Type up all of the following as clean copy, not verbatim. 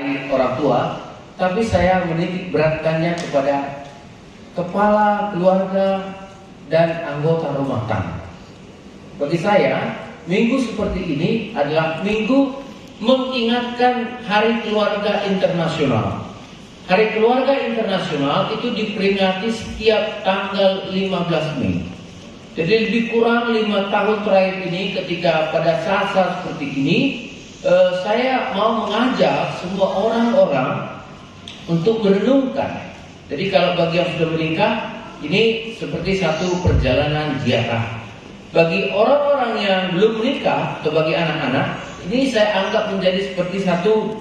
hari orang tua, tapi saya menitik beratkannya kepada kepala keluarga dan anggota rumah tangga. Bagi saya, minggu seperti ini adalah minggu mengingatkan Hari Keluarga Internasional. Hari Keluarga Internasional itu diperingati setiap tanggal 15 Mei. Jadi lebih kurang 5 tahun terakhir ini, ketika pada saat-saat seperti ini, saya mau mengajak semua orang-orang untuk merenungkan. Jadi kalau bagi yang sudah menikah, ini seperti satu perjalanan ziarah. Bagi orang-orang yang belum menikah atau bagi anak-anak, ini saya anggap menjadi seperti satu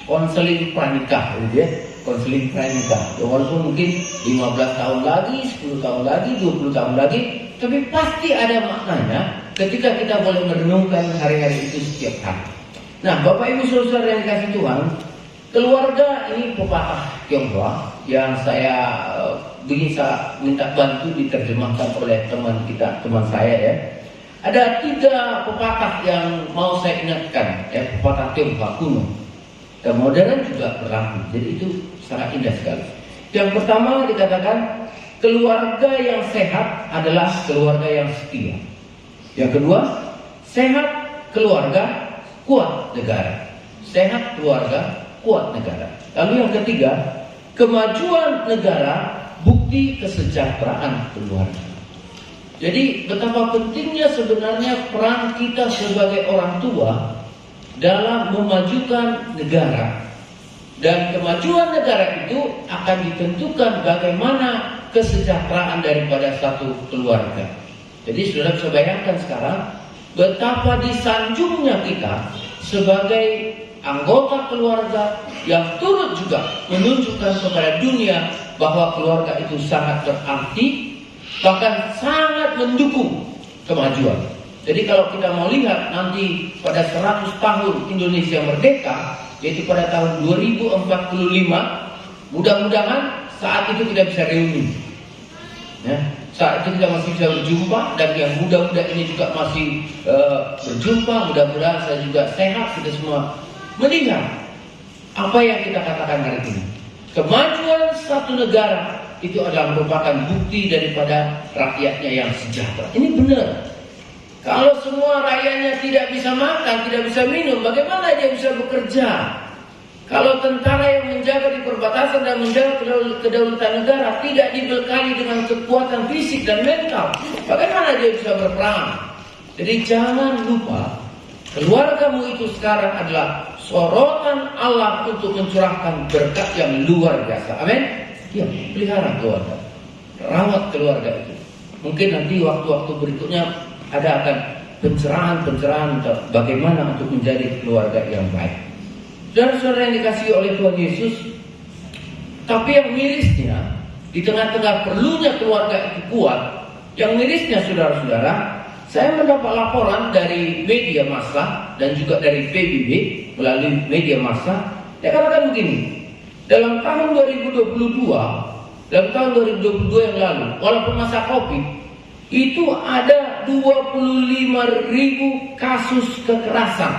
konseling pranikah, gitu ya. Konseling pranikah. Walaupun mungkin 15 tahun lagi, 10 tahun lagi, 20 tahun lagi, tapi pasti ada maknanya ketika kita boleh merenungkan hari-hari itu setiap hari. Nah, Bapak Ibu Saudara yang dikasihi Tuhan, keluarga ini pepatah Tionghoa yang saya bisa minta bantu diterjemahkan oleh teman saya ya. Ada 3 pepatah yang mau saya ingatkan ya, pepatah Tionghoa kuno dan modern juga berlaku. Jadi itu sangat indah sekali. Yang pertama dikatakan, keluarga yang sehat adalah keluarga yang setia. Yang kedua, sehat keluarga, kuat negara. Sehat keluarga, kuat negara. Lalu yang ketiga, kemajuan negara bukti kesejahteraan keluarga. Jadi betapa pentingnya sebenarnya peran kita sebagai orang tua dalam memajukan negara. Dan kemajuan negara itu akan ditentukan bagaimana kesejahteraan daripada satu keluarga. Jadi saudara bisa bayangkan sekarang betapa disanjungnya kita sebagai anggota keluarga yang turut juga menunjukkan kepada dunia bahwa keluarga itu sangat berarti, bahkan sangat mendukung kemajuan. Jadi kalau kita mau lihat nanti pada 100 tahun Indonesia merdeka, yaitu pada tahun 2045, mudah-mudahan saat itu kita bisa reuni. Ya, saat itu kita masih bisa berjumpa, dan yang muda-muda ini juga masih berjumpa. Mudah-mudahan saya juga sehat, kita semua melihat apa yang kita katakan hari ini. Kemajuan satu negara itu adalah merupakan bukti daripada rakyatnya yang sejahtera. Ini benar. Kalau semua rakyatnya tidak bisa makan, tidak bisa minum, bagaimana dia bisa bekerja? Kalau tentara yang menjaga di perbatasan dan menjaga kedaulatan negara tidak dibekali dengan kekuatan fisik dan mental, bagaimana dia bisa berperang? Jadi jangan lupa, keluargamu itu sekarang adalah sorotan Allah untuk mencurahkan berkat yang luar biasa. Amin. Ya, pelihara keluarga, rawat keluarga itu. Mungkin nanti waktu-waktu berikutnya ada akan pencerahan bagaimana untuk menjadi keluarga yang baik. Saudara-saudara yang dikasihi oleh Tuhan Yesus, tapi yang mirisnya di tengah-tengah perlunya keluarga itu kuat, yang mirisnya saudara-saudara, saya mendapat laporan dari media massa dan juga dari PBB melalui media massa. Dia katakan begini, dalam tahun 2022 yang lalu, walaupun masa Covid, itu ada 25.000 kasus kekerasan.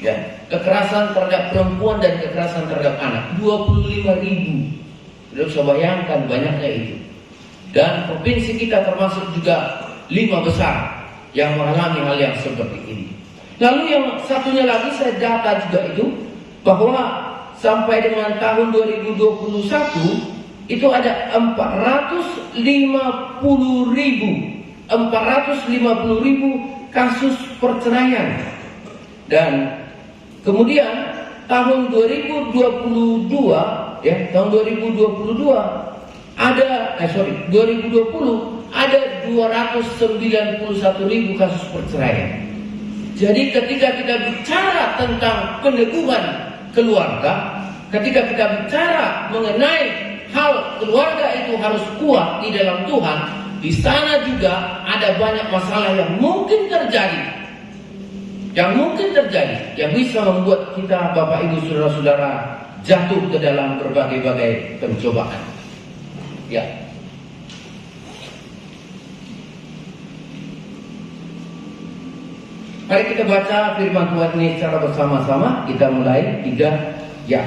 Ya, kekerasan terhadap perempuan dan kekerasan terhadap anak. 25.000. Sudah bisa bayangkan banyaknya itu. Dan provinsi kita termasuk juga 5 besar yang mengalami hal yang seperti ini. Lalu yang satunya lagi saya data juga itu, bahwa sampai dengan tahun 2021 itu ada 450.000 kasus perceraian. Dan kemudian tahun 2022 ya, tahun 2022 ada 2020 ada 291.000 kasus perceraian. Jadi ketika kita bicara tentang peneguhan keluarga, ketika kita bicara mengenai hal keluarga itu harus kuat di dalam Tuhan, di sana juga ada banyak masalah yang mungkin terjadi, yang bisa membuat kita, Bapak Ibu Saudara-saudara, jatuh ke dalam berbagai-bagai pencobaan. Ya. Mari kita baca firman Tuhan ini secara bersama-sama. Kita mulai 3 Ya.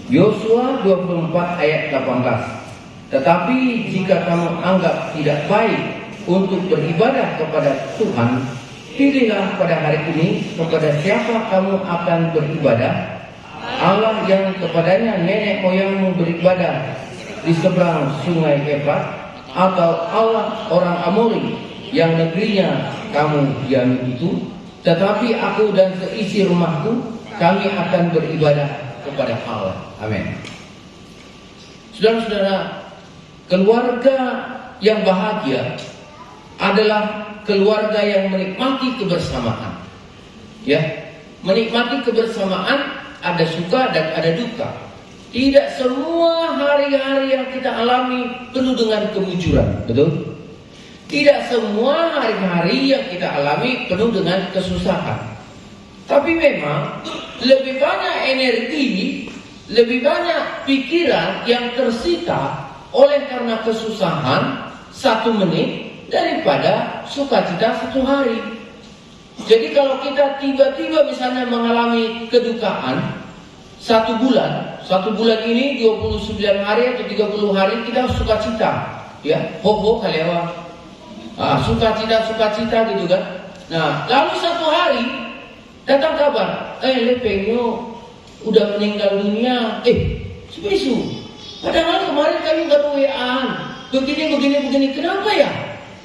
Yosua 24 ayat 18. Tetapi jika kamu anggap tidak baik untuk beribadah kepada Tuhan, pilihlah pada hari ini kepada siapa kamu akan beribadah. Allah yang kepadanya nenek moyangmu beribadah di seberang sungai Efrat, atau Allah orang Amori yang negerinya kamu diami itu. Tetapi aku dan seisi rumahku, kami akan beribadah kepada Allah. Amin. Saudara-saudara, keluarga yang bahagia adalah keluarga yang menikmati kebersamaan. Ya, menikmati kebersamaan, ada suka dan ada duka. Tidak semua hari-hari yang kita alami penuh dengan kemujuran, betul? Tidak semua hari-hari yang kita alami penuh dengan kesusahan. Tapi memang lebih banyak energi, lebih banyak pikiran yang tersita oleh karena kesusahan 1 menit daripada sukacita 1 hari. Jadi kalau kita tiba-tiba misalnya mengalami kedukaan 1 bulan ini 29 hari atau 30 hari kita sukacita, ya, ho-ho kalewa. Sukacita gitu kan. Nah, lalu 1 hari datang kabar, Lepengyo udah meninggal dunia. Sebesu. Padahal kemarin kami baru WA-an. Begini, kenapa ya?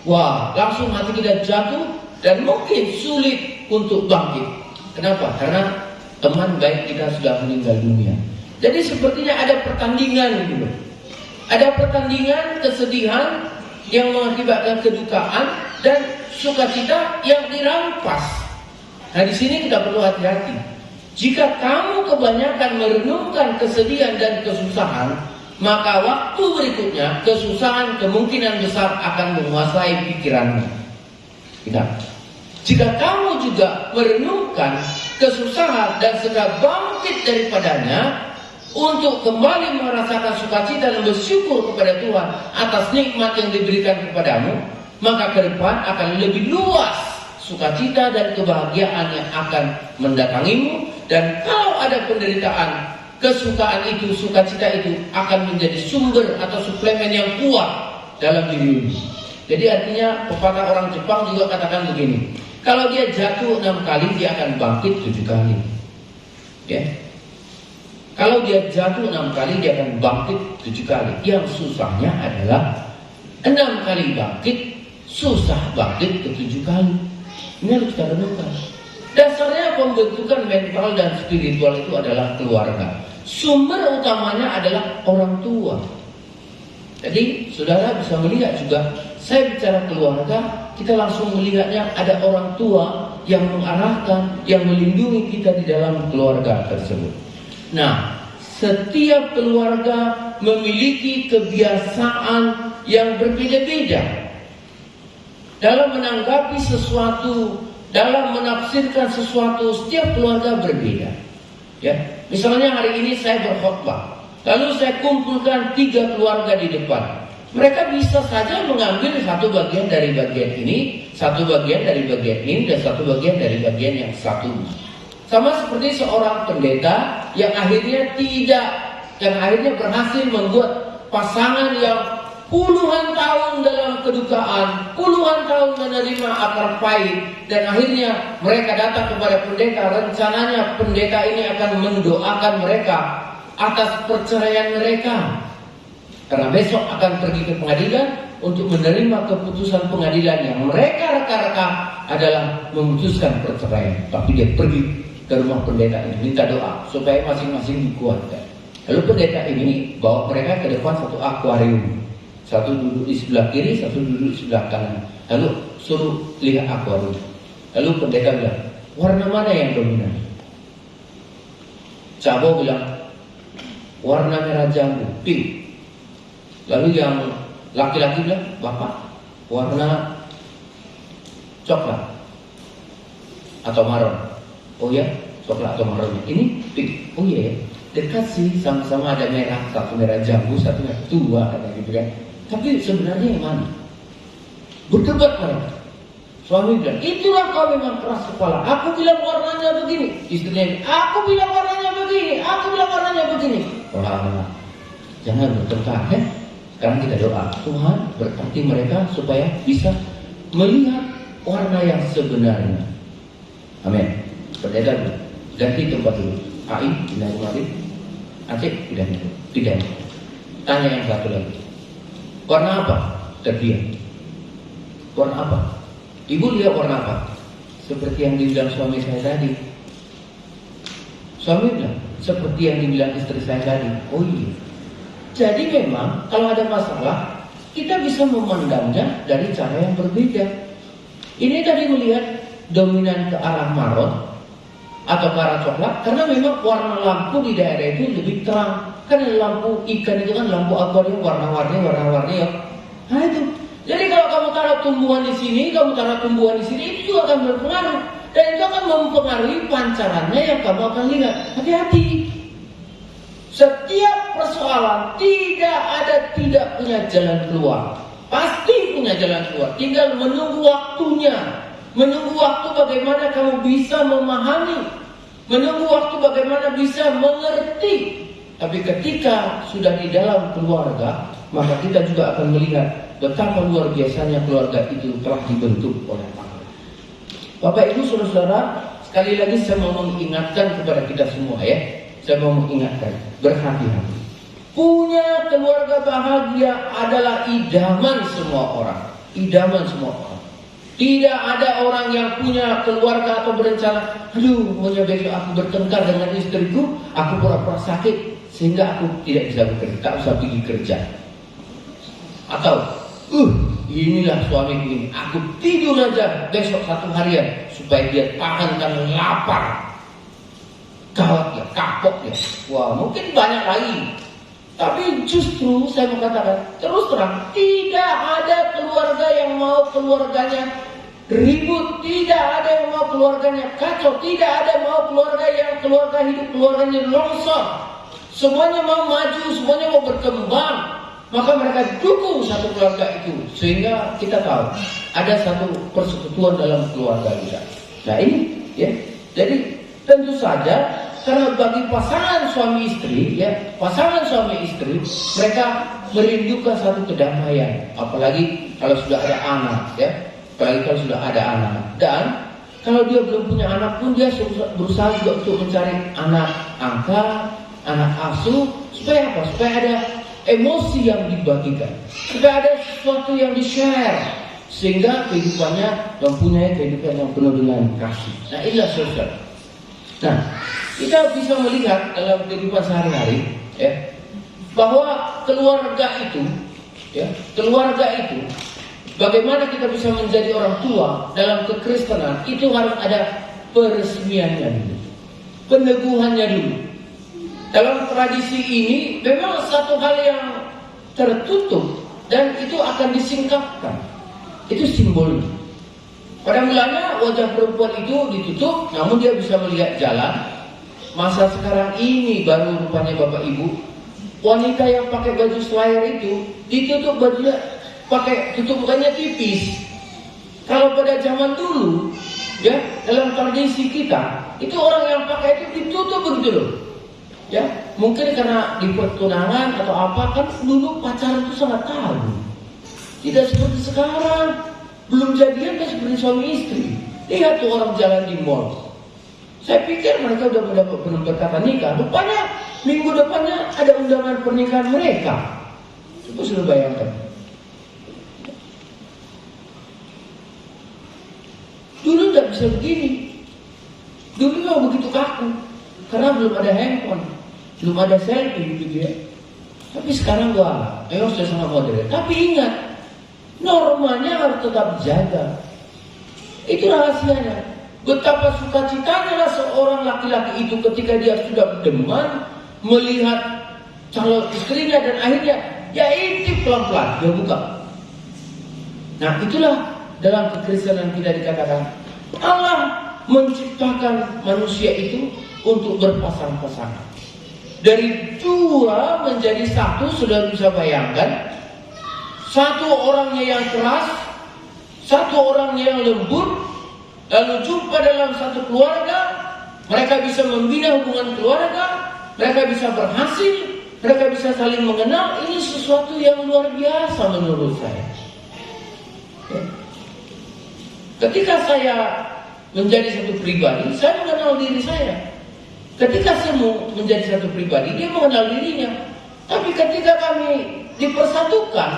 Wah, langsung hati kita jatuh dan mungkin sulit untuk bangkit. Kenapa? Karena teman baik kita sudah meninggal dunia. Jadi sepertinya ada pertandingan gitu. Ada pertandingan kesedihan yang mengakibatkan kedukaan dan sukacita yang dirampas. Nah, di sini kita perlu hati-hati. Jika kamu kebanyakan merenungkan kesedihan dan kesusahan, maka waktu berikutnya kesusahan kemungkinan besar akan menguasai pikiranmu. Tidak. Jika kamu juga merenungkan kesusahan dan segera bangkit daripadanya untuk kembali merasakan sukacita dan bersyukur kepada Tuhan atas nikmat yang diberikan kepadamu, maka ke depan akan lebih luas sukacita dan kebahagiaan yang akan mendatangimu. Dan kalau ada penderitaan, kesukaan itu, sukacita itu akan menjadi sumber atau suplemen yang kuat dalam dirimu. Jadi artinya pepatah orang Jepang juga katakan begini, kalau dia jatuh 6 kali, dia akan bangkit 7 kali. Ya. Kalau dia jatuh 6 kali, dia akan bangkit 7 kali. Yang susahnya adalah 6 kali bangkit, susah bangkit ke 7 kali. Ini harus kita renungkan. Dasarnya pembentukan mental dan spiritual itu adalah keluarga. Sumber utamanya adalah orang tua. Jadi saudara bisa melihat juga, saya bicara keluarga, kita langsung melihatnya ada orang tua yang mengarahkan, yang melindungi kita di dalam keluarga tersebut. Nah, setiap keluarga memiliki kebiasaan yang berbeda-beda dalam menanggapi sesuatu, dalam menafsirkan sesuatu. Setiap keluarga berbeda. Ya, misalnya hari ini saya berkhotbah, lalu saya kumpulkan 3 keluarga di depan. Mereka bisa saja mengambil satu bagian dari bagian ini, satu bagian dari bagian ini, dan satu bagian dari bagian yang satu. Sama seperti seorang pendeta yang akhirnya berhasil membuat pasangan yang puluhan tahun dalam kedukaan, puluhan tahun menerima akar pahit, dan akhirnya mereka datang kepada pendeta. Rencananya pendeta ini akan mendoakan mereka atas perceraian mereka, karena besok akan pergi ke pengadilan untuk menerima keputusan pengadilan yang mereka reka-reka adalah memutuskan perceraian. Tapi dia pergi ke rumah pendeta ini, minta doa supaya masing-masing dikuatkan. Lalu pendeta ini bawa mereka ke depan satu akuarium. Satu duduk di sebelah kiri, satu duduk di sebelah kanan. Lalu suruh lihat akuarium. Lalu pendeta bilang, warna mana yang dominan? Cabo bilang, warna merah jambu, pink. Lalu yang laki-laki bilang, bapak, warna coklat atau marron. Oh ya, coklat atau marron. Ini pink. Oh iya ya, dekat sih, sama-sama ada merah. Satu merah jambu, satu merah tua, kata gitu kan. Tapi sebenarnya yang mana? Berdebat mereka. Suami bilang, itulah kau memang keras kepala. Aku bilang warnanya begini. Istrinya bilang, aku bilang warnanya begini. Aku bilang warnanya saudara. Jangan bertengkar ya. Sekarang kita doa, Tuhan berkati mereka supaya bisa melihat warna yang sebenarnya. Amin. Pendeta dulu, ganti tempat dulu. AI, pindah kembali. Aceh, pindah. Tanya yang satu lagi. Warna apa? Terdiam. Warna apa? Ibu lihat warna apa? Seperti yang dibilang suami saya tadi. Suami bilang, seperti yang dibilang istri saya tadi. Oh iya. Jadi memang kalau ada masalah, kita bisa memandangnya dari cara yang berbeda. Ini tadi melihat dominan ke arah maron atau ke arah coklat, karena memang warna lampu di daerah itu lebih terang. Karena lampu ikan itu kan lampu akuarium warna-warni ya. Nah itu. Jadi kalau kamu taruh tumbuhan di sini, kamu taruh tumbuhan di sini, itu juga akan berpengaruh. Dan itu akan mempengaruhi pancarannya yang kamu akan lihat. Hati-hati. Setiap persoalan tidak punya jalan keluar. Pasti punya jalan keluar. Tinggal menunggu waktunya. Menunggu waktu bagaimana kamu bisa memahami. Menunggu waktu bagaimana bisa mengerti. Tapi ketika sudah di dalam keluarga, maka kita juga akan melihat betapa luar biasanya keluarga itu telah dibentuk oleh Allah. Bapak Ibu Saudara-saudara, sekali lagi saya mau mengingatkan kepada kita semua ya. Saya mau mengingatkan, berhati-hati. Punya keluarga bahagia adalah idaman semua orang. Idaman semua orang. Tidak ada orang yang punya keluarga atau berencana, aduh, maunya besok aku bertengkar dengan istriku, aku pura-pura sakit, sehingga aku tidak bisa bekerja, tak usah pergi kerja. Atau, inilah suami ini, aku tidur aja besok satu harian, supaya dia tahan dan lapar. Gawat ya, kapok ya. Wah, mungkin banyak lagi. Tapi justru saya mau katakan terus terang, tidak ada keluarga yang mau keluarganya ribut, tidak ada yang mau keluarganya kacau, tidak ada mau keluarga yang hidup keluarganya longsor. Semuanya mau maju, semuanya mau berkembang. Maka mereka dukung satu keluarga itu, sehingga kita tahu ada satu persekutuan dalam keluarga kita. Nah ini ya, jadi tentu saja karena bagi pasangan suami istri ya, pasangan suami istri mereka merindukan satu kedamaian, apalagi kalau sudah ada anak ya, apalagi kalau sudah ada anak. Dan kalau dia belum punya anak pun dia berusaha juga untuk mencari anak angkat, anak asuh, supaya apa? Supaya ada emosi yang dibagikan, supaya ada sesuatu yang di-share, sehingga kehidupannya mempunyai kehidupan yang penuh dengan kasih. Nah inilah sosial. Nah, kita bisa melihat dalam kehidupan sehari-hari ya, bahwa keluarga itu ya, keluarga itu bagaimana kita bisa menjadi orang tua dalam kekristenan itu harus ada peresmiannya dulu, peneguhannya dulu. Dalam tradisi ini memang satu hal yang tertutup dan itu akan disingkapkan. Itu simbolnya. Pada mulanya wajah perempuan itu ditutup, namun dia bisa melihat jalan. Masa sekarang ini baru rupanya Bapak Ibu, wanita yang pakai baju slayer itu ditutup bajunya, pakai tutup mukanya tipis. Kalau pada zaman dulu, ya dalam tradisi kita, itu orang yang pakai itu ditutup begitu loh. Ya, mungkin karena di pertunangan atau apa, kan dulu pacaran itu sangat tabu. Tidak seperti sekarang. Belum jadian kan seperti suami istri. Lihat tuh orang jalan di mall. Saya pikir mereka belum berkata nikah. Rupanya minggu depannya ada undangan pernikahan mereka. Coba sudah bayangkan. Dulu tidak bisa begini. Dulu mau begitu kaku. Karena belum ada handphone, belum ada selfie gitu ya. Tapi sekarang wah, memang sudah sangat modern. Tapi ingat, normanya harus tetap dijaga. Itu rahasianya. Betapa sukacitanya seorang laki-laki itu ketika dia sudah berdeman melihat calon istrinya dan akhirnya ya intip pelan-pelan dia buka. Nah itulah dalam kekristenan kita dikatakan Allah menciptakan manusia itu untuk berpasang-pasangan. Dari dua menjadi satu, sudah bisa bayangkan. Satu orangnya yang keras, satu orangnya yang lembut, lalu jumpa dalam satu keluarga, mereka bisa membina hubungan keluarga, mereka bisa berhasil, mereka bisa saling mengenal. Ini sesuatu yang luar biasa menurut saya. Ketika saya menjadi satu pribadi, saya mengenal diri saya. Ketika Semu menjadi satu pribadi, dia mengenal dirinya. Tapi ketika kami dipersatukan,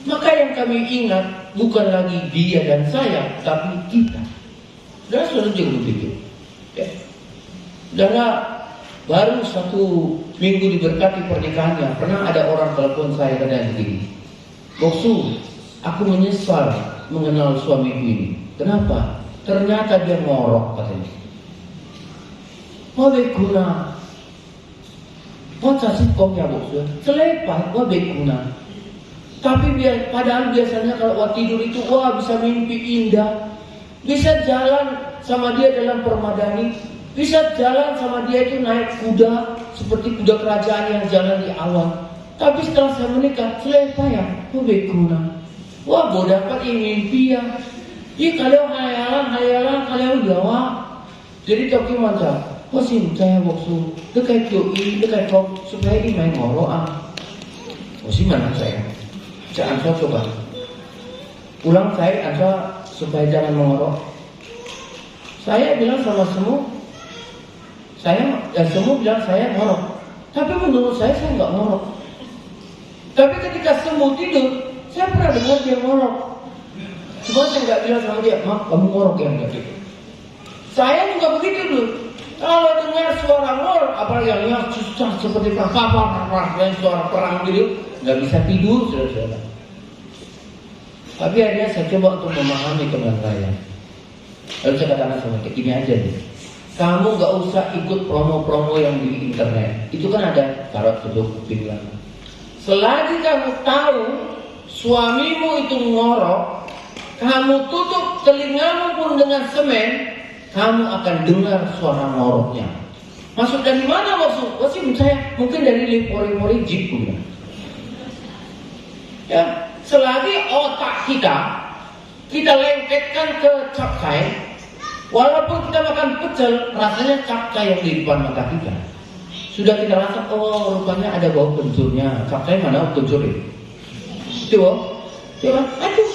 maka yang kami ingat bukan lagi dia dan saya, tapi kita. Dan sudah juga begitu. Ya. Dan baru 1 minggu diberkati pernikahannya, pernah ada orang telepon saya katanya begini, "Boksu, aku menyesal mengenal suamiku ini. Kenapa? Ternyata dia ngorok," katanya. Wabekuna, sih kok ya boksu, selepas wabekuna. Tapi padahal biasanya kalau tidur itu bisa mimpi indah, bisa jalan sama dia dalam permadani, bisa jalan sama dia itu naik kuda seperti kuda kerajaan yang jalan di awan. Tapi setelah saya menikah, selepas ya, wabekuna. Bo dapat mimpi ya. Kalau hayalan kalau Jawa. Jadi toki mantap. Sih saya boksu, dekat yoi, dekat kok supaya ini main ngoro sih mana saya? Jangan coba. Pulang saya supaya jangan mengorok. Saya bilang sama Semu, Semu bilang saya ngorok. Tapi menurut saya nggak ngorok. Tapi ketika Semu tidur, saya pernah dengar dia ngorok. Cuma saya nggak bilang sama dia, "Mak, kamu ngorok ya?" Enggak gitu. Saya juga begitu dulu. Kalau dengar suara ngorok, apalagi yang susah seperti kapal, dan suara perang gitu, nggak bisa tidur, saudara-saudara. Tapi akhirnya saya coba untuk memahami teman saya. Lalu saya katakan sama dia, "Ini aja nih, kamu nggak usah ikut promo-promo yang di internet. Itu kan ada tarot tutup kuping lah. Selagi kamu tahu suamimu itu ngorok, kamu tutup telingamu pun dengan semen, kamu akan dengar suara ngoroknya." Maksud dari mana maksud? Sih saya mungkin dari lepori-pori jeep punya. Ya, selagi otak kita lengketkan ke capcay, walaupun kita makan pecel, rasanya capcay yang di depan mata kita. Sudah kita rasa, rupanya ada bau kencurnya. Capcay mana kencur itu? Coba, aduh.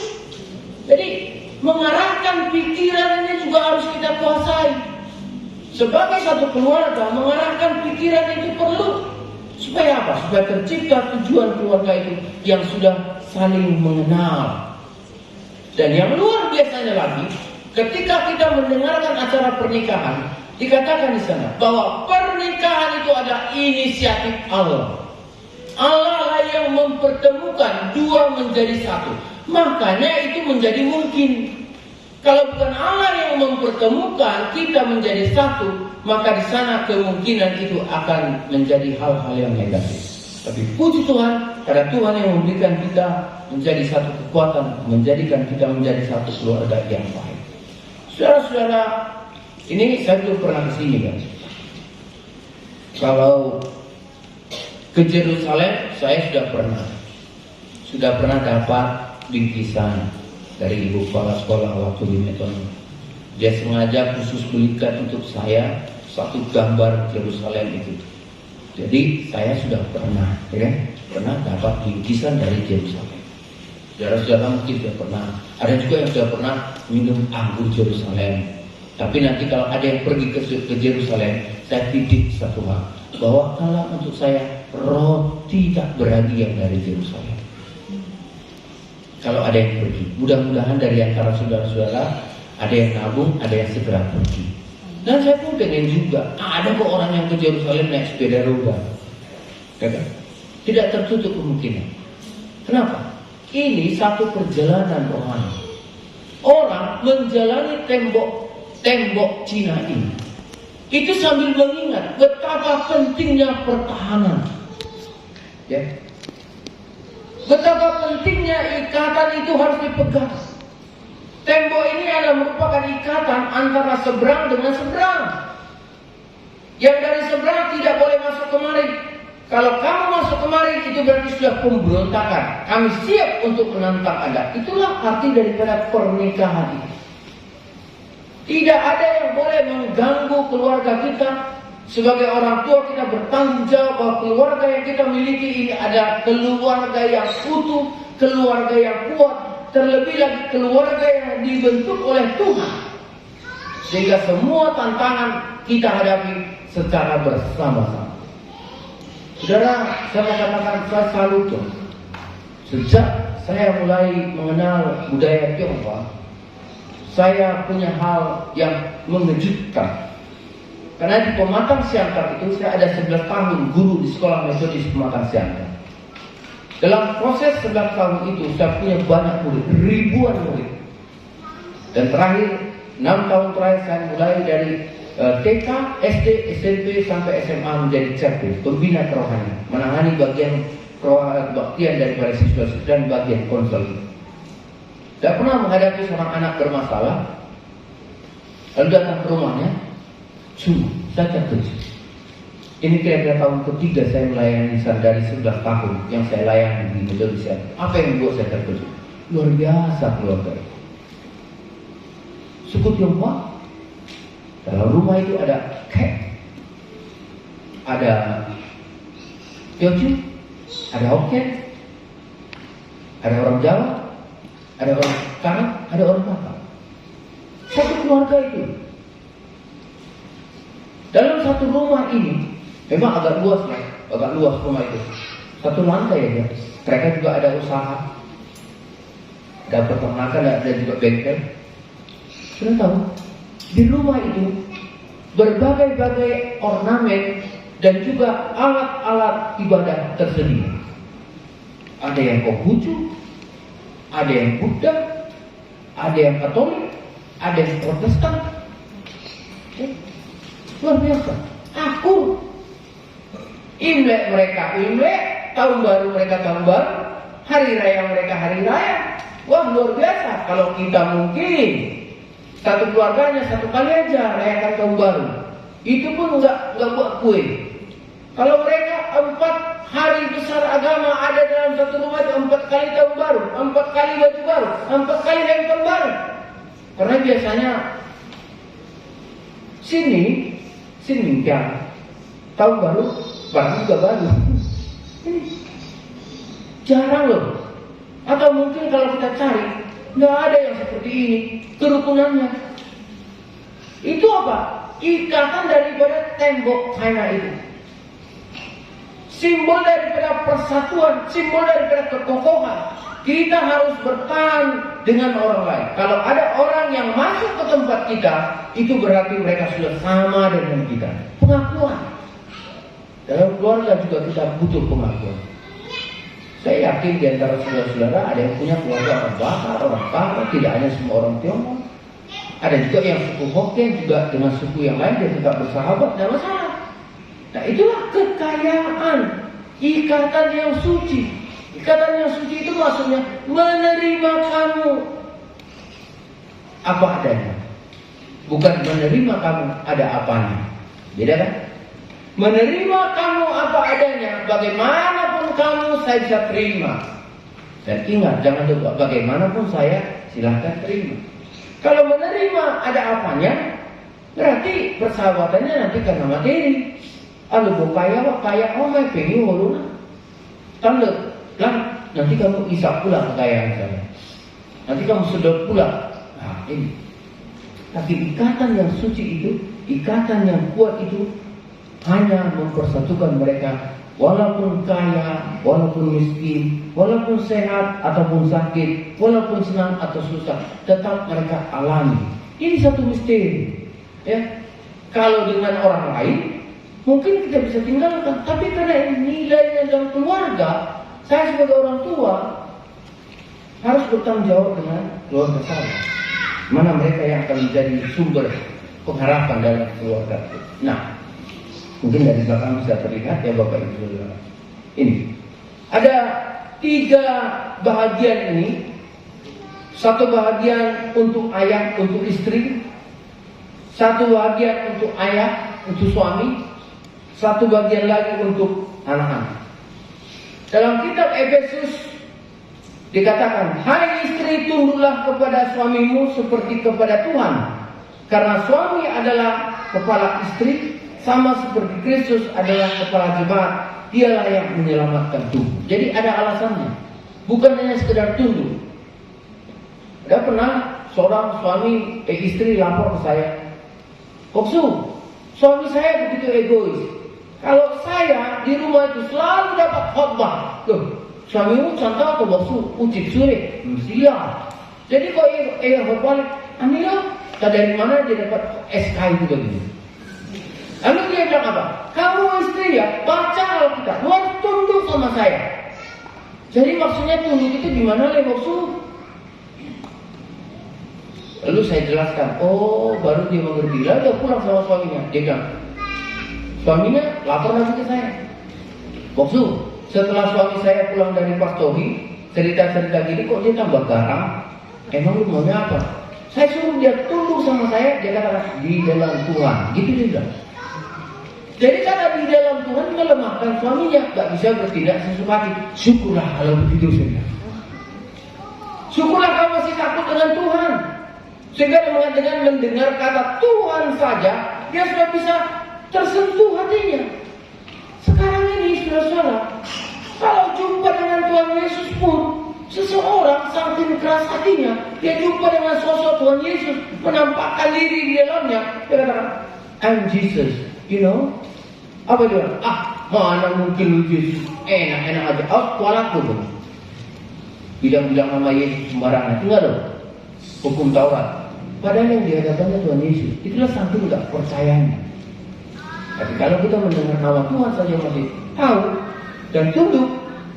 Jadi mengarahkan pikiran ini juga harus kita kuasai. Sebagai satu keluarga, mengarahkan pikiran itu perlu. Supaya apa? Supaya tercipta tujuan keluarga itu yang sudah saling mengenal. Dan yang luar biasanya lagi, ketika kita mendengarkan acara pernikahan, dikatakan di sana bahwa pernikahan itu ada inisiatif Allah. Allah lah yang mempertemukan dua menjadi satu. Makanya itu menjadi mungkin. Kalau bukan Allah yang mempertemukan kita menjadi satu, maka di sana kemungkinan itu akan menjadi hal-hal yang negatif. Tapi puji Tuhan, karena Tuhan yang memberikan kita menjadi satu kekuatan, menjadikan kita menjadi satu keluarga yang baik. Saudara-saudara, ini saya belum pernah kesini kan. Kalau ke Yerusalem, saya sudah pernah dapat bingkisan dari ibu kepala sekolah waktu di Meton. Dia sengaja khusus belikan untuk saya satu gambar Yerusalem itu. Jadi saya sudah pernah dapat bingkisan dari Yerusalem. Saudara-saudara mungkin sudah pernah. Ada juga yang sudah pernah minum anggur Yerusalem. Tapi nanti kalau ada yang pergi ke Yerusalem, saya titip satu hal, bahwa kalau untuk saya roti tak beragi yang dari Yerusalem. Kalau ada yang pergi, mudah-mudahan dari antara saudara-saudara ada yang nabung, ada yang segera pergi. Dan saya pun pengen juga, ada kok orang yang ke Yerusalem naik sepeda roda. Tidak tertutup kemungkinan. Kenapa? Ini satu perjalanan rohani. Orang menjalani tembok Cina ini, itu sambil mengingat betapa pentingnya pertahanan. Ya. Betapa pentingnya ikatan itu harus dipegang. Tembok ini adalah merupakan ikatan antara seberang dengan seberang. Yang dari seberang tidak boleh masuk kemari. Kalau kamu masuk kemari, itu berarti sudah pemberontakan. Kami siap untuk menantang Anda. Itulah arti daripada pernikahan ini. Tidak ada yang boleh mengganggu keluarga kita. Sebagai orang tua kita bertanggung jawab bahwa keluarga yang kita miliki ini adalah keluarga yang utuh, keluarga yang kuat, terlebih lagi keluarga yang dibentuk oleh Tuhan. Sehingga semua tantangan kita hadapi secara bersama-sama. Saudara, saya mau katakan saya salut. Sejak saya mulai mengenal budaya Tionghoa, saya punya hal yang mengejutkan. Karena di Pematang Siantar itu saya ada 11 tahun guru di sekolah metodis Pematang Siantar. Dalam proses 11 tahun itu saya punya banyak murid, ribuan murid. Dan terakhir 6 tahun terakhir saya mulai dari TK, SD, SMP sampai SMA menjadi CERPI, pembina kerohanian, menangani bagian kebaktian daripada siswa-siswa dan bagian konseling. Tidak pernah menghadapi seorang anak bermasalah lalu datang ke rumahnya. Sungguh, saya terkejut. Ini kira-kira tahun ketiga saya melayani dari 11 tahun yang saya layani di Indonesia. Apa yang membuat saya terkejut? Luar biasa keluarga itu. Suku Tionghoa, dalam rumah itu ada Kek, ada Teochew, ada Hokkien, ada orang Jawa, ada orang Karang, ada orang Batak. Satu keluarga itu. Dalam satu rumah ini, memang agak luas rumah itu. Satu lantai aja. Mereka juga ada usaha, ada peternakan, ada juga bengkel. Sudah tahu, di rumah itu berbagai-bagai ornamen dan juga alat-alat ibadah tersedia. Ada yang Konghucu, ada yang Buddha, ada yang Katolik, ada yang Protestan. Luar biasa. Aku Imlek mereka Imlek, tahun baru mereka tahun baru, hari raya mereka hari raya. Wah, luar biasa. Kalau kita mungkin satu keluarganya satu kali aja rayakan tahun baru, itu pun nggak buat kue. Kalau mereka 4 hari besar agama ada dalam satu rumah itu 4 kali tahun baru, 4 kali baju baru, 4 kali hari tahun baru. Karena biasanya sini kan tahun baru barang juga baru. Ini jarang loh. Atau mungkin kalau kita cari nggak ada yang seperti ini kerukunannya. Itu apa? Ikatan daripada tembok China itu. Simbol daripada persatuan, simbol daripada kekokohan. Kita harus bertahan dengan orang lain. Kalau ada orang yang masuk ke tempat kita, itu berarti mereka sudah sama dengan kita. Pengakuan. Dalam keluarga juga kita butuh pengakuan. Saya yakin di antara saudara-saudara ada yang punya keluarga orang Batak, orang Batak, tidak hanya semua orang Tionghoa. Ada juga yang suku Hokkien juga dengan suku yang lain dia tetap bersahabat, tidak masalah. Nah, itulah kekayaan, ikatan yang suci. Ikatan yang suci itu maksudnya menerima kamu apa adanya, bukan menerima kamu ada apanya. Beda kan? Menerima kamu apa adanya, bagaimanapun kamu saya bisa terima. Dan ingat, jangan lupa bagaimanapun saya silahkan terima. Kalau menerima ada apanya, berarti persahabatannya nanti karena materi. Alu kaya omai pengen holuna. Tanda lah, nanti kamu isap pula kekayaan saya. Nanti kamu sedot pula. Nah, ini. Tapi ikatan yang suci itu, ikatan yang kuat itu hanya mempersatukan mereka, walaupun kaya, walaupun miskin, walaupun sehat ataupun sakit, walaupun senang atau susah, tetap mereka alami. Ini satu misteri. Ya, kalau dengan orang lain mungkin kita bisa tinggalkan, tapi karena ini nilainya dalam keluarga, saya sebagai orang tua harus bertanggung jawab dengan keluarga saya. Mana mereka yang akan menjadi sumber pengharapan dalam keluarga itu. Nah, mungkin dari belakang bisa terlihat ya Bapak Ibu Saudara. Ini ada 3 bahagian ini. Satu bahagian untuk ayah, untuk istri. Satu bahagian untuk ayah, untuk suami. Satu bagian lagi untuk anak-anak. Dalam kitab Efesus dikatakan, hai istri tunduklah kepada suamimu seperti kepada Tuhan. Karena suami adalah kepala istri, sama seperti Kristus adalah kepala jemaat, dialah yang menyelamatkan tubuh. Jadi ada alasannya, bukan hanya sekedar tunduk. Ada pernah seorang suami istri lapor ke saya, "Koksu, suami saya begitu egois. Kalau saya di rumah itu selalu dapat khotbah." Loh, suamimu contoh atau boksu ucip suri? Siap. Jadi kok khotbah, Amira, dari mana dia dapat SK itu begini? Lalu dia bilang apa? "Kamu istri ya, baca Alkitab, Tuhan tunduk sama saya." Jadi maksudnya tunduk itu gimana le boksu? Lalu saya jelaskan, oh baru dia mengerti. Lalu dia pulang sama suaminya. Dia bilang, suaminya lapor lagi ke saya, "Boksu, setelah suami saya pulang dari pastori, cerita-cerita gini kok dia tambah garang. Emang lu maunya apa?" Saya suruh dia tunduk sama saya. Dia katakan, "Di dalam Tuhan." Gitu dia bilang. Jadi karena di dalam Tuhan melemahkan suaminya, gak bisa bertindak sesuka hati. Syukurlah kalau begitu saja. Syukurlah kamu masih takut dengan Tuhan, sehingga dengan mendengar kata Tuhan saja, dia sudah bisa tersentuh hatinya. Sekarang ini saudara-saudara, kalau jumpa dengan Tuhan Yesus pun, seseorang saking keras hatinya, dia jumpa dengan sosok Tuhan Yesus, menampakkan diri di dalamnya, dia katakan, "I'm Jesus." You know? Apa dia? Mana mungkin lu Yesus? Enak-enak aja. Kualat tuh. Bilang-bilang nama Yesus sembarangan. Enggak dong. Hukum Taurat. Padahal yang dihadapannya Tuhan Yesus. Itulah saking gak percayanya. Tapi kalau kita mendengar nama Tuhan saja masih tahu dan tunduk,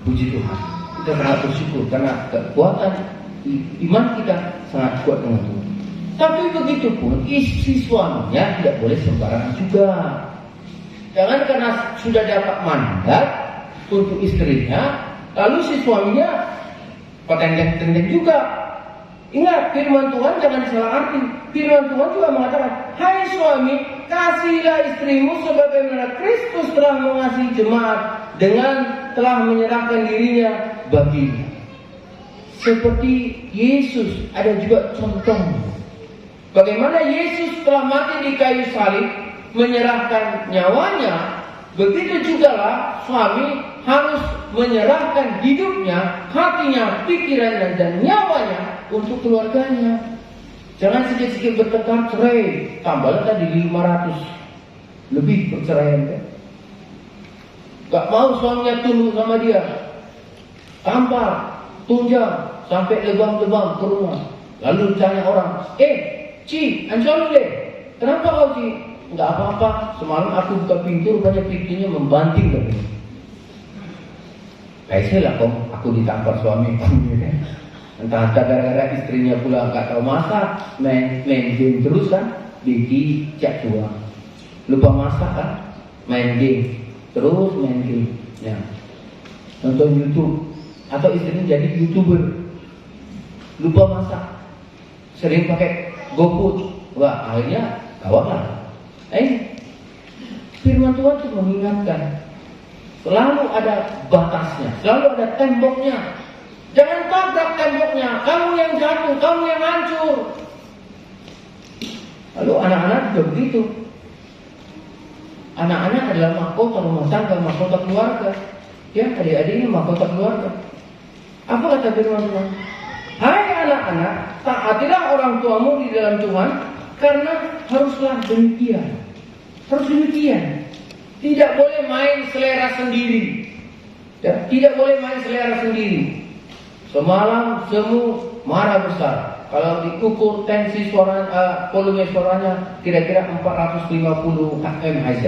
puji Tuhan. Kita sangat bersyukur karena kekuatan iman kita sangat kuat dengan Tuhan. Tapi begitu pun istri suaminya tidak boleh sembarangan juga. Jangan karena sudah dapat mandat untuk istrinya, lalu si suaminya petendeng-tendeng juga. Ingat, firman Tuhan jangan disalah arti. Firman Tuhan juga mengatakan, "Hai suami, kasihilah istrimu sebagaimana Kristus telah mengasihi jemaat dengan telah menyerahkan dirinya baginya." Seperti Yesus ada juga contohnya. Bagaimana Yesus telah mati di kayu salib, menyerahkan nyawanya, begitu jugalah suami harus menyerahkan hidupnya, hatinya, pikirannya, dan nyawanya untuk keluarganya. Jangan sedikit-sedikit bertengkar cerai, tambahlah tadi 500 lebih perceraian kan? Gak mau suaminya tunduk sama dia, tampar, tunjang, sampai lebam-lebam ke rumah. Lalu tanya orang, Ci, anjol deh. Kenapa kau Ci? Enggak apa-apa. Semalam aku buka pintu, rupanya pintunya membanting tadi. Kayaknya lah kok aku ditampar suamiku. Entah gara-gara istrinya pula nggak tahu masak, main game terus kan, bikin cak tua. Lupa masak kan, main game terus main game. Ya. Nonton YouTube atau istrinya jadi YouTuber. Lupa masak, sering pakai GoFood, wah akhirnya gawat lah. Firman Tuhan itu mengingatkan, selalu ada batasnya, selalu ada temboknya. Jangan tabrak temboknya, kamu yang jatuh, kamu yang hancur. Lalu anak-anak juga begitu. Anak-anak adalah mahkota rumah tangga, mahkota keluarga. Ya, adik-adiknya mahkota keluarga. Apa kata firman Tuhan? Hai anak-anak, taatilah orang tuamu di dalam Tuhan, karena haruslah demikian. Harus demikian. Tidak boleh main selera sendiri. Ya, tidak boleh main selera sendiri. Semalam semu marah besar. Kalau diukur tensi suara, volume suaranya kira-kira 450 km/h.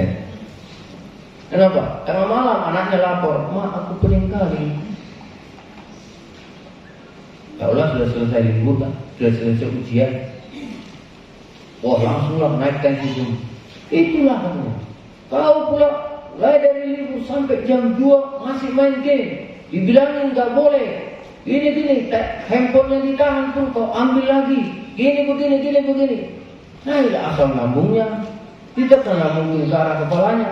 Kenapa? Tengah malam anaknya lapor, "Ma, aku pening kali." Taulah sudah selesai libur kan, sudah selesai ujian. Oh langsunglah naik tensi semua. Itulah kamu. Kau pula mulai dari libur sampai jam 2 masih main game. Dibilangin nggak boleh. Gini, handphonenya ditahan pun kau ambil lagi. Gini begini. Nah ini asal lambungnya. Tidak kan lambungnya ke arah kepalanya.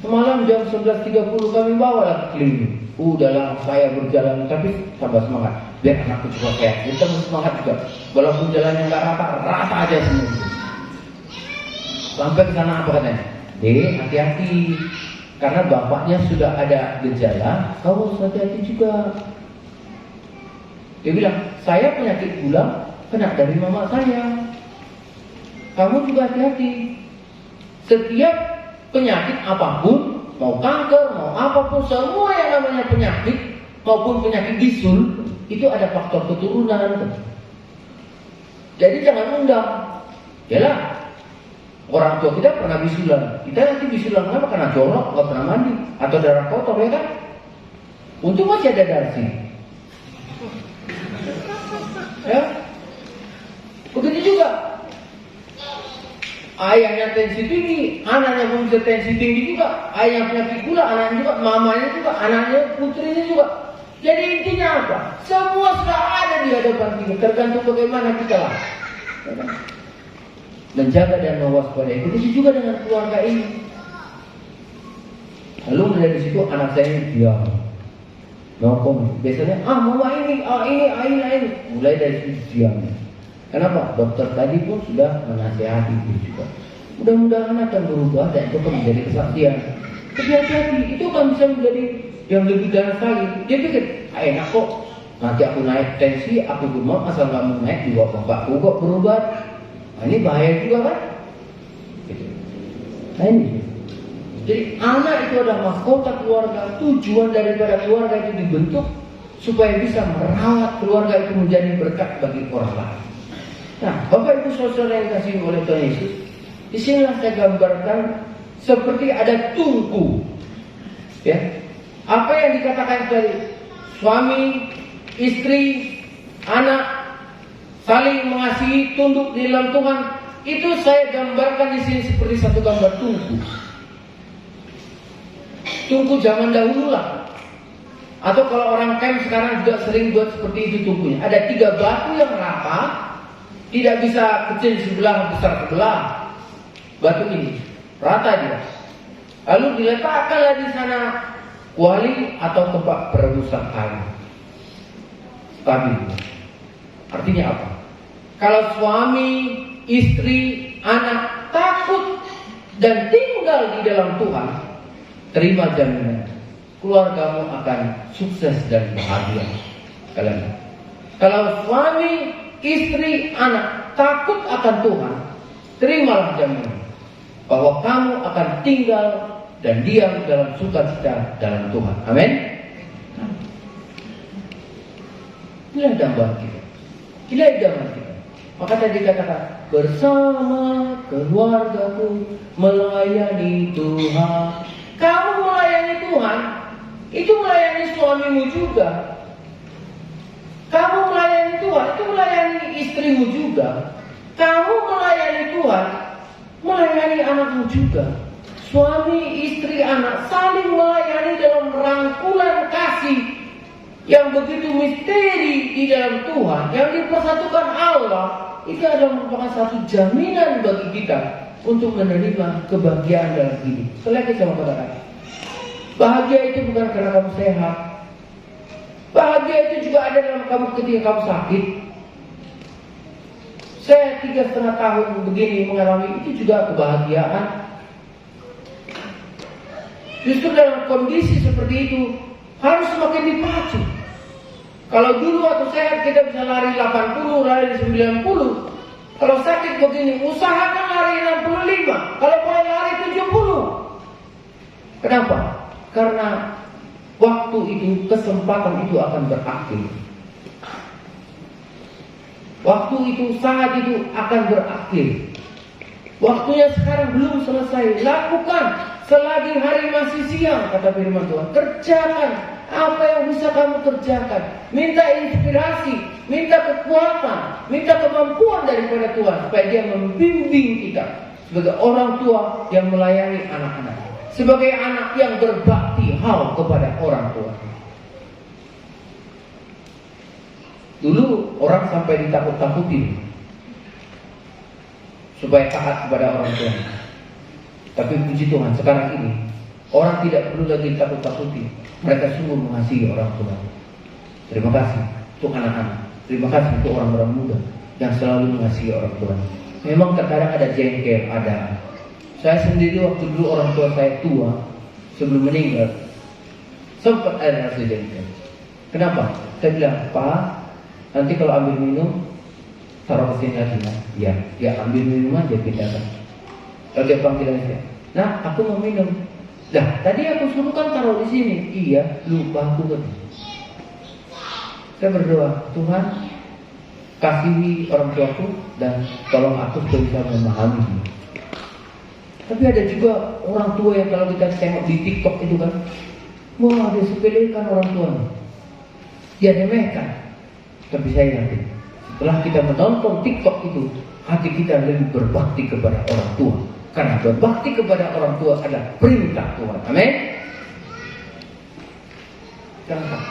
Semalam jam 11.30 kami bawa lah keliling. Udahlah saya berjalan, tapi tambah semangat. Biar anakku juga sehat. Kita semangat juga. Walaupun jalannya nggak rata aja semua. Sampai ke sana apa katanya? Dek, hati-hati. Karena bapaknya sudah ada gejala, kamu harus hati-hati juga. Dia bilang, saya penyakit gula kena dari mama saya. Kamu juga hati-hati. Setiap penyakit apapun, mau kanker, mau apapun, semua yang namanya penyakit maupun penyakit bisul, itu ada faktor keturunan. Jadi jangan undang. Yalah, orang tua kita pernah bisulan. Kita nanti bisulan kenapa? Karena jorok, nggak pernah mandi, atau darah kotor, ya kan? Untung masih ada darsi. Ya, begitu juga. Ayahnya tensi tinggi, anaknya pun bisa tensi tinggi juga. Ayahnya penyakit gula, anaknya juga, mamanya juga, anaknya, putrinya juga. Jadi intinya apa? Semua sudah ada di hadapan kita. Tergantung bagaimana kita lah menjaga dan mewaspadai. Begitu juga dengan keluarga ini. Lalu mulai dari situ anak saya ini diam, ngomong. Biasanya mama ini, ini. Mulai dari situ diam. Kenapa? Dokter tadi pun sudah menasihati itu juga. Mudah-mudahan akan berubah dan itu akan menjadi kesaksian. Tapi hati-hati, itu kan bisa menjadi yang lebih dalam lagi. Dia pikir, enak kok. Nanti aku naik tensi, aku gemuk, asal nggak mau naik juga bapakku kok berubah. Nah, ini bahaya juga kan? Gitu. Nah ini. Jadi anak itu adalah mahkota keluarga. Tujuan daripada keluarga itu dibentuk supaya bisa merawat keluarga itu menjadi berkat bagi orang lain. Nah, Bapak Ibu Saudara yang dikasihi oleh Tuhan Yesus, di sinilah saya gambarkan seperti ada tungku. Ya, apa yang dikatakan tadi, suami, istri, anak saling mengasihi, tunduk di dalam Tuhan, itu saya gambarkan di sini seperti satu gambar tungku. Tungku zaman dahulu lah. Atau kalau orang camp sekarang juga sering buat seperti itu tungkunya. Ada 3 batu yang rata, tidak bisa kecil sebelah, besar sebelah. Batu ini rata dia. Lalu diletakkanlah di sana kuali atau tempat perebusan air. Stabil. Artinya apa? Kalau suami, istri, anak takut dan tinggal di dalam Tuhan, terima jaminan keluargamu akan sukses dan bahagia. Kalau suami, istri, anak takut akan Tuhan, terimalah jaminan bahwa kamu akan tinggal dan diam dalam sukacita dalam Tuhan. Amin. Inilah gambar kita. Inilah gambar kita. Maka tadi katakan, bersama keluargaku melayani Tuhan. Kamu melayani Tuhan, itu melayani suamimu juga. Kamu melayani Tuhan, itu melayani istrimu juga. Kamu melayani Tuhan, melayani anakmu juga. Suami, istri, anak saling melayani dalam rangkulan kasih yang begitu misteri di dalam Tuhan, yang dipersatukan Allah. Itu adalah merupakan satu jaminan bagi kita untuk menerima kebahagiaan dalam hidup. Selagi sama katakan, bahagia itu bukan karena kamu sehat. Bahagia itu juga ada dalam kamu ketika kamu sakit. Saya 3,5 tahun begini mengalami itu juga kebahagiaan. Justru dalam kondisi seperti itu harus semakin dipacu. Kalau dulu waktu sehat kita bisa lari 80, lari 90. Kalau sakit begini, usahakan lari 65. Kalau boleh lari 70. Kenapa? Karena waktu itu, kesempatan itu akan berakhir. Waktu itu, saat itu akan berakhir. Waktunya sekarang belum selesai. Lakukan selagi hari masih siang, kata firman Tuhan. Kerjakan apa yang bisa kamu kerjakan. Minta inspirasi, minta kekuatan, minta kemampuan daripada Tuhan supaya Dia membimbing kita sebagai orang tua yang melayani anak-anak, sebagai anak yang berbakti hal kepada orang tua. Dulu orang sampai ditakut-takutin supaya taat kepada orang tua. Tapi puji Tuhan, sekarang ini orang tidak perlu lagi takut-takuti. Mereka sungguh mengasihi orang tua. Terima kasih untuk anak-anak. Terima kasih untuk orang-orang muda yang selalu mengasihi orang tua. Memang terkadang ada jengkel, ada Saya sendiri waktu dulu orang tua saya tua, sebelum meninggal, sempat ada rasa jengkel. Kenapa? Saya bilang, Pak, nanti kalau ambil minum, taruh ke sini lagi. Ya ambil minum aja, pindahkan. Lalu dia panggil saya, nah aku mau minum. Dah, tadi aku suruh kan taruh di sini. Iya, lupa aku kan. Saya berdoa, Tuhan, kasihi orang tuaku dan tolong aku supaya bisa memahami. Tapi ada juga orang tua yang kalau kita tengok di TikTok itu kan, wah dia sepelekan orang tua, dia remehkan. Tapi saya yakin setelah kita menonton TikTok itu, hati kita lebih berbakti kepada orang tua. Karena berbakti kepada orang tua adalah perintah Tuhan. Amin. Jangan.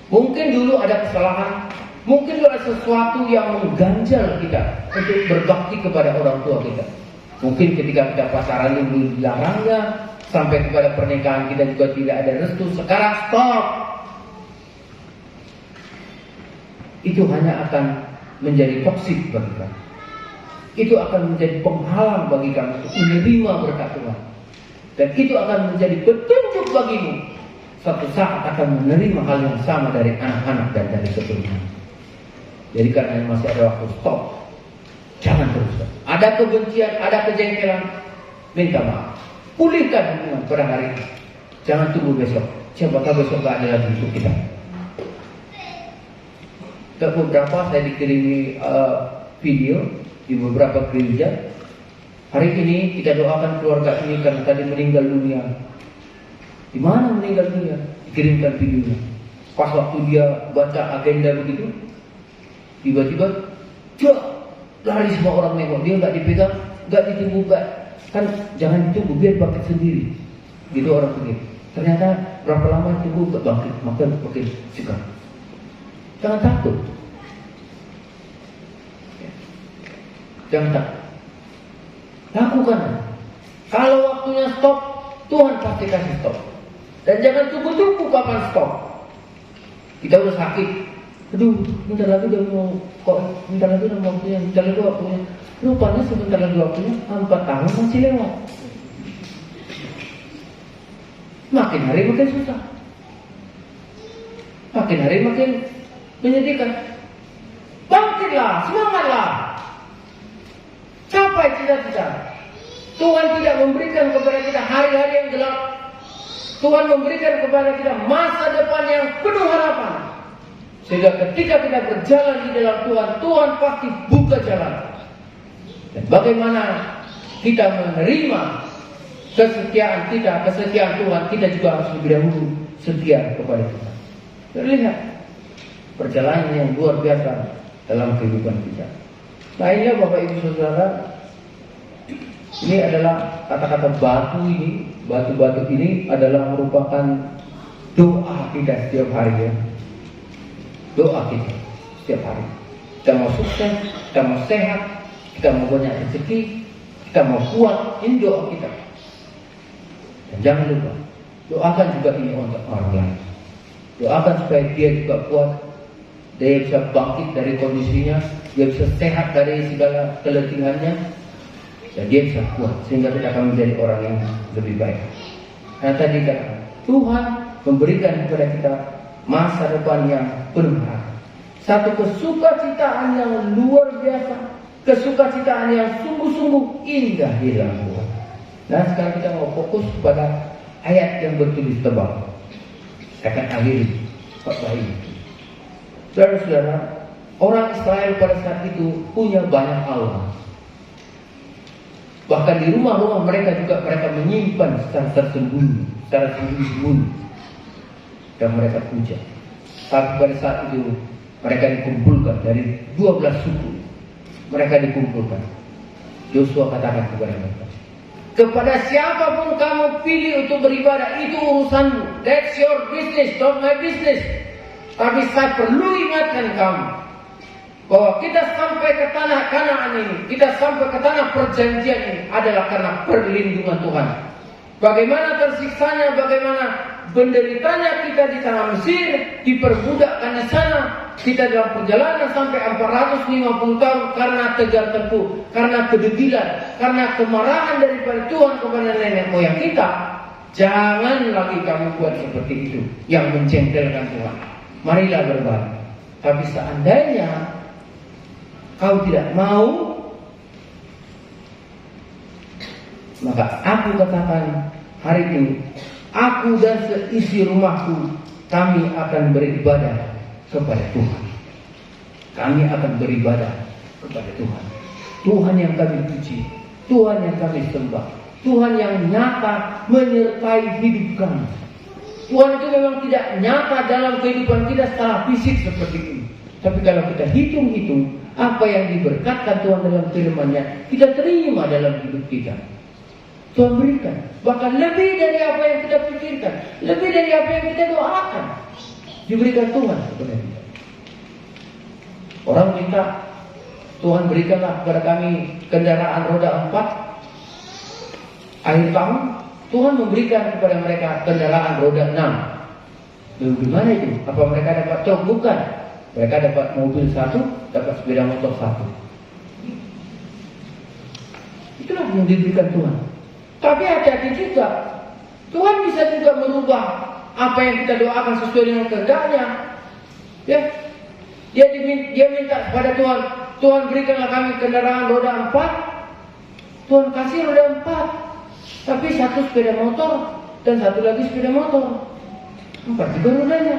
Mungkin dulu ada kesalahan, mungkin dulu ada sesuatu yang mengganjal kita untuk berbakti kepada orang tua kita. Mungkin ketika kita pacaran dulu dilarangnya, sampai kepada pernikahan kita juga tidak ada restu. Sekarang stop. Itu hanya akan menjadi toksik bagi kami. Itu akan menjadi penghalang bagi kami untuk menerima berkat Tuhan. Dan itu akan menjadi petunjuk bagimu. Suatu saat akan menerima hal yang sama dari anak-anak dan dari keturunan. Jadi karena masih ada waktu, stop. Jangan terus. Ada kebencian, ada kejengkelan, minta maaf. Pulihkan hubungan pada hari ini. Jangan tunggu besok. Siapa tahu besok gak ada lagi untuk kita. Ke beberapa saya dikirimi video di beberapa gereja. Hari ini kita doakan keluarga ini karena tadi meninggal dunia. Di mana meninggal dunia? Dikirimkan videonya. Pas waktu dia baca agenda begitu, tiba-tiba lari semua orang nengok. Dia nggak dipegang, nggak ditunggu, kan jangan ditunggu, biar bangkit sendiri. Gitu orang begitu. Ternyata berapa lama tunggu nggak bangkit, maka makin suka. Jangan takut. Jangan takut. Lakukan. Kalau waktunya stop, Tuhan pasti kasih stop. Dan jangan tunggu-tunggu kapan stop. Kita udah sakit. Aduh, bentar lagi udah mau bentar lagi udah waktunya, bentar lagi waktunya. Rupanya sebentar lagi waktunya 4 tahun masih lewat. Makin hari makin susah. Makin hari makin menyedihkan. Bangkitlah, semangatlah. Capai cita-cita. Tuhan tidak memberikan kepada kita hari-hari yang gelap. Tuhan memberikan kepada kita masa depan yang penuh harapan. Sehingga ketika kita berjalan di dalam Tuhan, Tuhan pasti buka jalan. Dan bagaimana kita menerima kesetiaan kita, kesetiaan Tuhan, kita juga harus lebih dahulu setia kepada Tuhan. Terlihat perjalanan yang luar biasa dalam kehidupan kita. Nah inilah Bapak Ibu Saudara, ini adalah kata-kata batu ini, batu-batu ini adalah merupakan doa kita setiap hari ya. Doa kita setiap hari. Kita mau sukses, kita mau sehat, kita mau banyak rezeki, kita mau kuat, ini doa kita. Dan jangan lupa, doakan juga ini untuk orang lain. Doakan supaya dia juga kuat, dia bisa bangkit dari kondisinya, dia bisa sehat dari segala keletihannya, dan dia bisa kuat sehingga kita akan menjadi orang yang lebih baik. Nah tadi kata Tuhan memberikan kepada kita masa depan yang penuh harapan. Satu kesukacitaan yang luar biasa, kesukacitaan yang sungguh-sungguh indah di dalam Tuhan. Nah sekarang kita mau fokus pada ayat yang bertulis tebal. Saya akan akhiri khotbah ini. Saudara-saudara, orang Israel pada saat itu punya banyak Allah. Bahkan di rumah-rumah mereka juga mereka menyimpan secara tersembunyi, secara sembunyi-sembunyi, dan mereka puja. Tapi pada saat itu mereka dikumpulkan dari 12 suku. Mereka dikumpulkan. Yosua katakan kepada mereka, kepada siapapun kamu pilih untuk beribadah, itu urusanmu. That's your business, not my business. Tapi saya perlu ingatkan kamu bahwa kita sampai ke tanah Kanaan ini, kita sampai ke tanah perjanjian ini adalah karena perlindungan Tuhan. Bagaimana tersiksanya, bagaimana penderitanya kita di tanah Mesir, diperbudak karena sana, kita dalam perjalanan sampai 450 tahun karena tegar tengkuk, karena kedegilan, karena kemarahan daripada Tuhan kepada nenek moyang kita. Jangan lagi kamu buat seperti itu yang mencengkelkan Tuhan. Marilah berbalik. Tapi seandainya kau tidak mau, maka aku katakan hari ini, aku dan seisi rumahku, kami akan beribadah kepada Tuhan. Kami akan beribadah kepada Tuhan. Tuhan yang kami puji, Tuhan yang kami sembah, Tuhan yang nyata menyertai hidup kami. Tuhan itu memang tidak nyata dalam kehidupan kita secara fisik seperti ini. Tapi kalau kita hitung-hitung apa yang diberkatkan Tuhan dalam firman-Nya, kita terima dalam hidup kita. Tuhan berikan, bahkan lebih dari apa yang kita pikirkan, lebih dari apa yang kita doakan, diberikan Tuhan kepada kita. Orang minta, Tuhan berikanlah kepada kami kendaraan roda 4. Akhir tahun, Tuhan memberikan kepada mereka kendaraan roda 6. Lalu gimana itu? Apa mereka dapat truk? Bukan. Mereka dapat mobil 1, dapat sepeda motor 1. Itulah yang diberikan Tuhan. Tapi hati-hati juga, Tuhan bisa juga merubah apa yang kita doakan sesuai dengan kehendaknya. Ya, dia minta kepada Tuhan, Tuhan berikanlah kami kendaraan roda 4. Tuhan kasih roda 4, tapi 1 sepeda motor dan 1 lagi sepeda motor, 4 juga rodanya.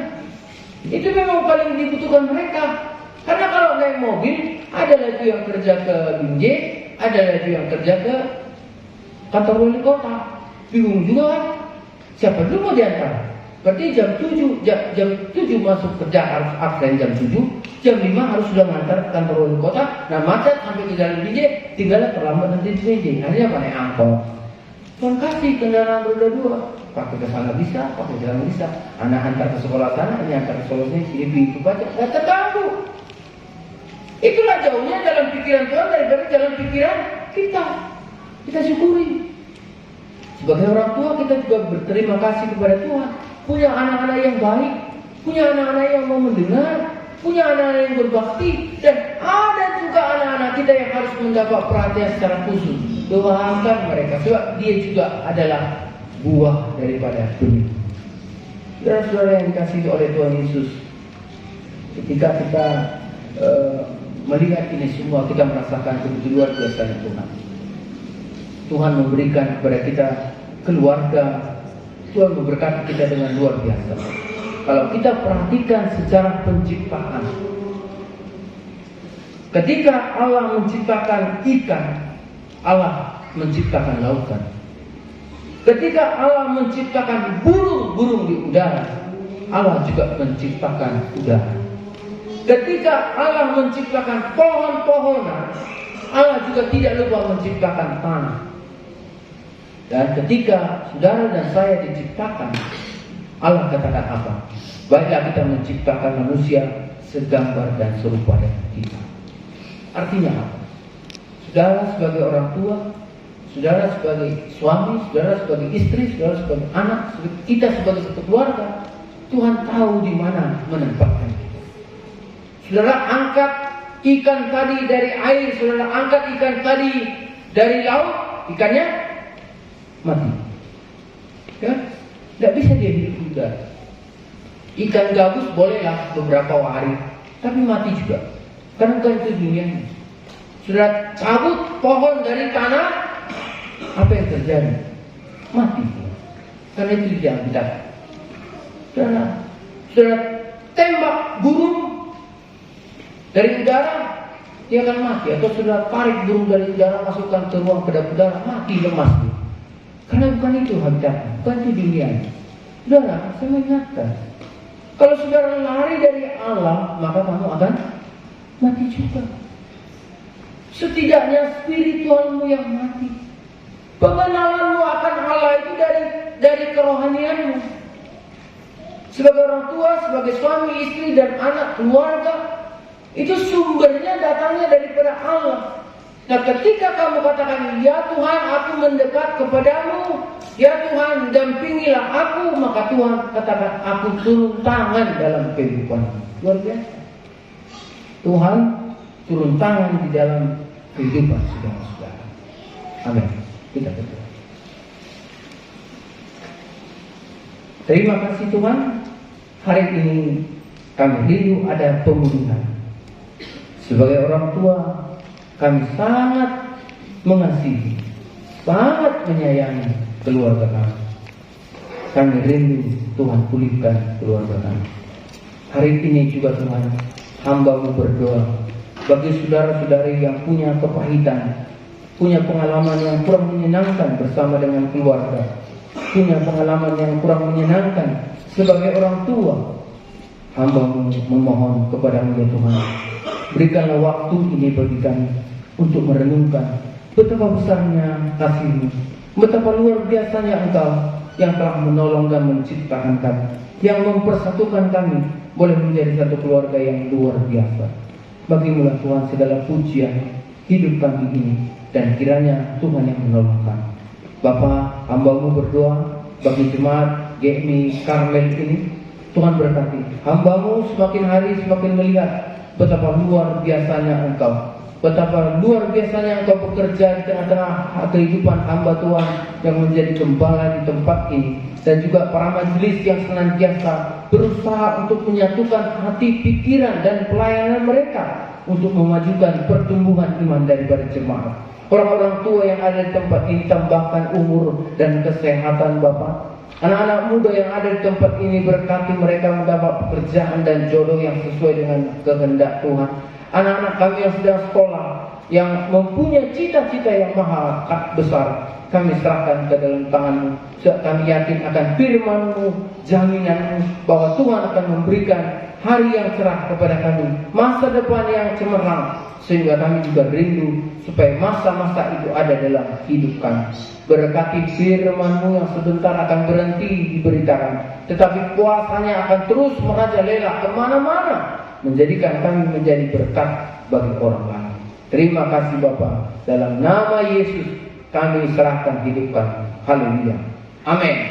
Itu memang paling dibutuhkan mereka. Karena kalau naik mobil, ada lagi yang kerja ke Binjai, ada lagi yang kerja ke kantor wali kota. Bingung juga kan? Siapa dulu mau diantar? Berarti jam 7 masuk kerja harus absen jam 7, jam 5 harus sudah mengantar ke kantor wali kota. Nah macet sampai ke jalan Binjai, tinggalnya terlambat nanti di Binjai. Akhirnya apa? Naik angkot. Tuhan kasih kendaraan roda 2, pakai ke sana bisa, pakai jalan bisa. Anak antar ke sekolah sana, ini antar ke sekolah sini, sini itu baca, nggak terganggu. Itulah jauhnya dalam pikiran Tuhan daripada dalam pikiran kita. Kita syukuri. Sebagai orang tua kita juga berterima kasih kepada Tuhan. Punya anak-anak yang baik, punya anak-anak yang mau mendengar, punya anak-anak yang berbakti, dan ada juga anak-anak kita yang harus mendapat perhatian secara khusus. Doakan mereka, sebab dia juga adalah buah daripada benih. Saudara-saudara yang dikasihi oleh Tuhan Yesus, ketika kita melihat ini semua, kita merasakan begitu luar biasa Tuhan. Tuhan memberikan kepada kita keluarga, Tuhan memberkati kita dengan luar biasa. Kalau kita perhatikan secara penciptaan, ketika Allah menciptakan ikan, Allah menciptakan lautan. Ketika Allah menciptakan burung-burung di udara, Allah juga menciptakan udara. Ketika Allah menciptakan pohon-pohonan, Allah juga tidak lupa menciptakan tanah. Dan ketika saudara dan saya diciptakan, Allah katakan apa? Baiklah kita menciptakan manusia segambar dan serupa dengan kita. Artinya apa? Saudara sebagai orang tua, saudara sebagai suami, saudara sebagai istri, saudara sebagai anak, kita sebagai satu keluarga, Tuhan tahu di mana menempatkan kita. Saudara angkat ikan tadi dari air, saudara angkat ikan tadi dari laut, ikannya mati. Ya, tidak bisa dia hidup di udara. Ikan gabus bolehlah beberapa hari, tapi mati juga. Karena bukan itu dunianya. Sudah cabut pohon dari tanah, apa yang terjadi? Mati. Karena itu tidak kita. Sudah tembak burung dari udara, dia akan mati. Atau sudah tarik burung dari udara, masukkan ke ruang kedap udara, mati lemas. Karena bukan itu habitatnya, bukan itu dunianya. Saudara, saya mengingatkan, kalau saudara lari dari Allah, maka kamu akan mati juga. Setidaknya spiritualmu yang mati. Pengenalanmu akan Allah itu dari kerohanianmu. Sebagai orang tua, sebagai suami, istri, dan anak, keluarga, itu sumbernya datangnya daripada Allah. Nah, ketika kamu katakan, ya Tuhan, aku mendekat kepadamu, ya Tuhan, dampingilah aku, maka Tuhan katakan, aku turun tangan dalam kehidupanmu. Luar biasa. Tuhan turun tangan di dalam kehidupan saudara-saudara. Amin. Kita berdoa. Terima kasih Tuhan. Hari ini kami rindu ada pemulihan. Sebagai orang tua, kami sangat mengasihi, sangat menyayangi keluarga kami. Kami rindu Tuhan pulihkan keluarga kami. Hari ini juga Tuhan, hamba-Mu berdoa bagi saudara-saudari yang punya kepahitan, punya pengalaman yang kurang menyenangkan bersama dengan keluarga, punya pengalaman yang kurang menyenangkan sebagai orang tua. Hamba-Mu memohon kepada-Mu ya Tuhan, berikanlah waktu ini bagi kami untuk merenungkan betapa besarnya kasih-Mu, betapa luar biasanya Engkau yang telah menolong dan menciptakan kami, yang mempersatukan kami boleh menjadi satu keluarga yang luar biasa. Bagimu lah Tuhan segala pujian hidup kami ini, dan kiranya Tuhan yang menolong kami. Bapa, hamba-Mu berdoa bagi jemaat GMI Karmel ini. Tuhan berkati hamba-Mu semakin hari semakin melihat betapa luar biasanya Engkau, betapa luar biasanya Engkau bekerja di tengah-tengah kehidupan hamba Tuhan yang menjadi gembala di tempat ini, dan juga para majelis yang senantiasa berusaha untuk menyatukan hati, pikiran, dan pelayanan mereka untuk memajukan pertumbuhan iman daripada jemaat. Orang-orang tua yang ada di tempat ini, tambahkan umur dan kesehatan Bapa. Anak-anak muda yang ada di tempat ini, berkati mereka mendapat pekerjaan dan jodoh yang sesuai dengan kehendak Tuhan. Anak-anak kami yang sedang sekolah, yang mempunyai cita-cita yang maha besar, kami serahkan ke dalam tangan-Mu. Kami yakin akan firman-Mu, jaminan-Mu bahwa Tuhan akan memberikan hari yang cerah kepada kami, masa depan yang cemerlang, sehingga kami juga rindu supaya masa-masa itu ada dalam hidup kami. Berkati firman-Mu yang sebentar akan berhenti diberitakan, tetapi kuasanya akan terus merajalela kemana-mana, menjadikan kami menjadi berkat bagi orang lain. Terima kasih Bapa, dalam nama Yesus kami serahkan hidup kami. Haleluya. Amin.